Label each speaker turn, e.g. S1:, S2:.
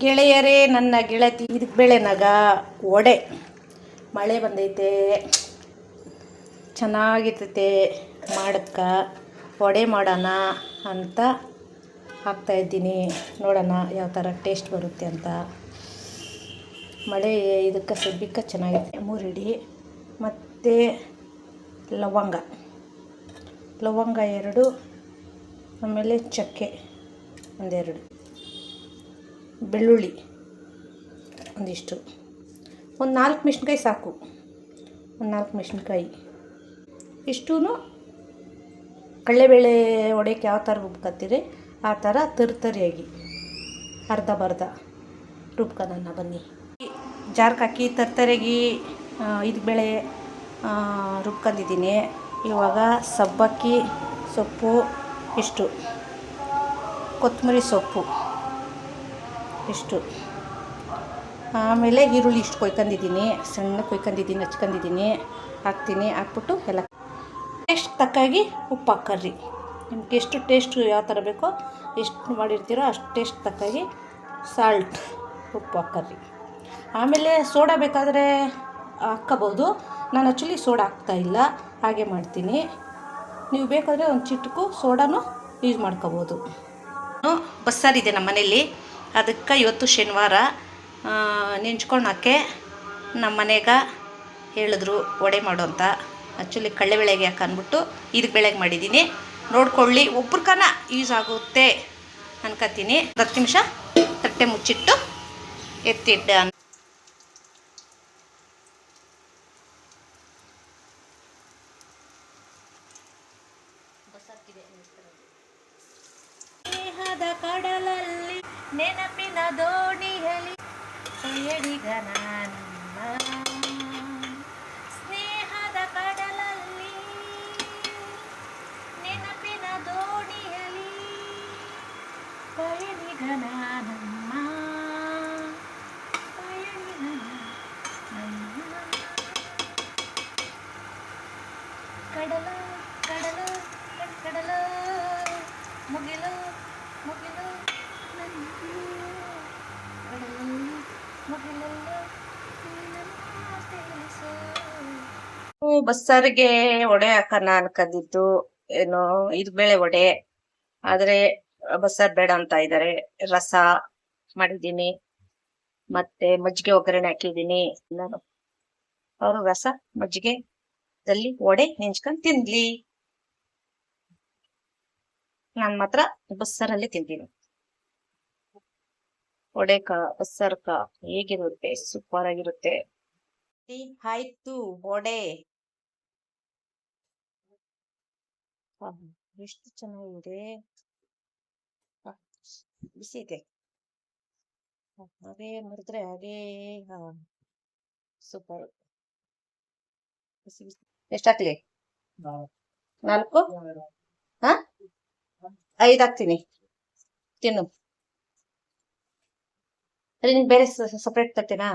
S1: ಗೆಳೆಯರೇ, ನನ್ನ ಗೆಳತಿ ಇದಕ್ಕೆ ಬೆಳೆನಾಗ ವಡೆ ಮಳೆ ಬಂದೈತೆ, ಚೆನ್ನಾಗಿರ್ತೈತೆ ಮಾಡಕ್ಕ. ವಡೆ ಮಾಡೋಣ ಅಂತ ಹಾಕ್ತಾಯಿದ್ದೀನಿ. ನೋಡೋಣ ಯಾವ ಥರ ಟೇಸ್ಟ್ ಬರುತ್ತೆ ಅಂತ. ಮಳೆ ಇದಕ್ಕೆ ಸದ್ಯಕ್ಕೆ ಚೆನ್ನಾಗಿದೆ. ಮೂರಿಡಿ ಮತ್ತು ಲವಂಗ 2, ಆಮೇಲೆ ಚಕ್ಕೆ ಒಂದೆರಡು, ಬೆಳ್ಳುಳ್ಳಿ ಒಂದಿಷ್ಟು, ಒಂದು 4 ಮೆಣಸಿನ್ಕಾಯಿ ಸಾಕು. ಒಂದು 4 ಮೆಣಸಿನ್ಕಾಯಿ ಇಷ್ಟೂ ಕಡಲೆಬೇಳೆ ಒಡೆಯಕ್ಕೆ ಯಾವ ಥರ ರುಬ್ಕೊತೀರಿ ಆ ಥರ ತರ್ತರಿಯಾಗಿ ಅರ್ಧ ಬರ್ಧ ರುಬ್ಕೊಳ್ಳೋಣ ಬನ್ನಿ. ಜಾರ್ಗೆ ಹಾಕಿ ತರ್ತರಿಯಾಗಿ ಇದು ಬೇಳೆ ರುಬ್ಕೊಂಡಿದ್ದೀನಿ. ಇವಾಗ ಸಬ್ಬಕ್ಕಿ ಸೊಪ್ಪು ಇಷ್ಟು, ಕೊತ್ತಂಬರಿ ಸೊಪ್ಪು ಇಷ್ಟು, ಆಮೇಲೆ ಈರುಳ್ಳಿ ಇಷ್ಟು ಕೊಯ್ಕೊಂಡಿದ್ದೀನಿ, ಸಣ್ಣ ಕೊಯ್ಕೊಂಡಿದ್ದೀನಿ, ಹಚ್ಕೊಂಡಿದ್ದೀನಿ. ಹಾಕ್ತೀನಿ. ಹಾಕ್ಬಿಟ್ಟು ಎಲ್ಲ ಟೇಸ್ಟ್ ತಕ್ಕಾಗಿ ಉಪ್ಪು ಹಾಕ್ಕರ್ರಿ. ನಿಮ್ಗೆ ಎಷ್ಟು ಟೇಸ್ಟು ಯಾವ ಥರ ಬೇಕೋ ಎಷ್ಟು ಮಾಡಿರ್ತೀರೋ ಅಷ್ಟು ಟೇಸ್ಟ್ ತಕ್ಕಾಗಿ ಸಾಲ್ಟ್ ಉಪ್ಪು ಹಾಕ್ಕರ್ರಿ. ಆಮೇಲೆ ಸೋಡಾ ಬೇಕಾದರೆ ಹಾಕ್ಕೋಬೋದು. ನಾನು ಆ್ಯಕ್ಚುಲಿ ಸೋಡಾ ಹಾಕ್ತಾಯಿಲ್ಲ, ಹಾಗೆ ಮಾಡ್ತೀನಿ. ನೀವು ಬೇಕಾದರೆ ಒಂದು ಚಿಟಕು ಸೋಡಾನು ಯೂಸ್ ಮಾಡ್ಕೋಬೋದು. ಬಸ್ಸಾರಿದೆ ನಮ್ಮ ಮನೇಲಿ, ಅದಕ್ಕೆ ಇವತ್ತು ಶನಿವಾರ ನೆಂಚ್ಕೊಳಕ್ಕೆ ನಮ್ಮ ಮನೆಗೆ ಹೇಳಿದ್ರು ವಡೆ ಮಾಡು ಅಂತ. ಆ್ಯಕ್ಚುಲಿ ಕಡಲೆಬೇಳೆಗೆ ಯಾಕೆ ಅಂದ್ಬಿಟ್ಟು ಇದಕ್ಕೆ ಬೆಳೆಗೆ ಮಾಡಿದ್ದೀನಿ. ನೋಡ್ಕೊಳ್ಳಿ, ಒಬ್ರಿಗಾನ ಯೂಸ್ ಆಗುತ್ತೆ ಅನ್ಕೋತೀನಿ. 10 ನಿಮಿಷ ತಟ್ಟೆ ಮುಚ್ಚಿಟ್ಟು ಎತ್ತಿಡ್ಡ. ಸ್ನೇಹದ ಕಡಲಲ್ಲಿ ನೆನಪಿನ ದೋಣಿಯಲ್ಲಿ ಕೈಯಡಿಗ ನನ್ನ, ಸ್ನೇಹದ ಕಡಲಲ್ಲಿ ನೆನಪಿನ ದೋಣಿಯಲ್ಲಿ ಪಯಣಿಗ ನಮ್ಮ, ಪಯಣಿಗ ನಮ್ಮ. ಕಡಲು ಕಡಲು ಕಡಲು ಮುಗಿಲು ಮುಗಿಲು ಕಡಲು ಮುಗಿಲಲ್ಲೂ ಬಸ್ಸಾರಿಗೆ ವಡೆ ಹಾಕೋಣ ಅನ್ಕೊಂಡಿದ್ದು. ಏನು ಇದು ಬೇಳೆ ವಡೆ, ಆದರೆ ಬಸ್ಸಾರು ಬೇಡ ಅಂತ ಇದ್ದಾರೆ. ರಸ ಮಾಡಿದ್ದೀನಿ, ಮತ್ತೆ ಮಜ್ಜಿಗೆ ಒಗ್ಗರಣೆ ಹಾಕಿದ್ದೀನಿ. ನಾನು ಅವರು ರಸ ಮಜ್ಜಿಗೆದಲ್ಲಿ ವಡೆ ನೆಂಚ್ಕೊಂಡು ತಿನ್ಲಿ. ನಾನು ಮಾತ್ರ ಬಸ್ಸಾರಲ್ಲಿ ತಿಂತೀನಿ. ವಡೆಕ ಬಸ್ಸಾರ್ಕ ಹೇಗಿರುತ್ತೆ, ಸೂಪರ್ ಆಗಿರುತ್ತೆ. ಆಯ್ತು ವಡೆ, ಎಷ್ಟು ಚೆನ್ನಾಗಿದೆ, ಬಿಸಿ ಇದೆ. ಹಾಗೆ ಮುರಿದ್ರೆ ಹಾಗೆ ಸೂಪರ್. ಬಿಸಿ ಬಿಸಿ. ಎಷ್ಟಾಗ್ಲಿ? 4? 5 ಹಾಕ್ತೀನಿ, ತಿನ್ನು. ಅದೇ ನಿಮ್ಗೆ ಬೇರೆ ಸಪ್ರೇಟ್ ತರ್ತೇನಾ?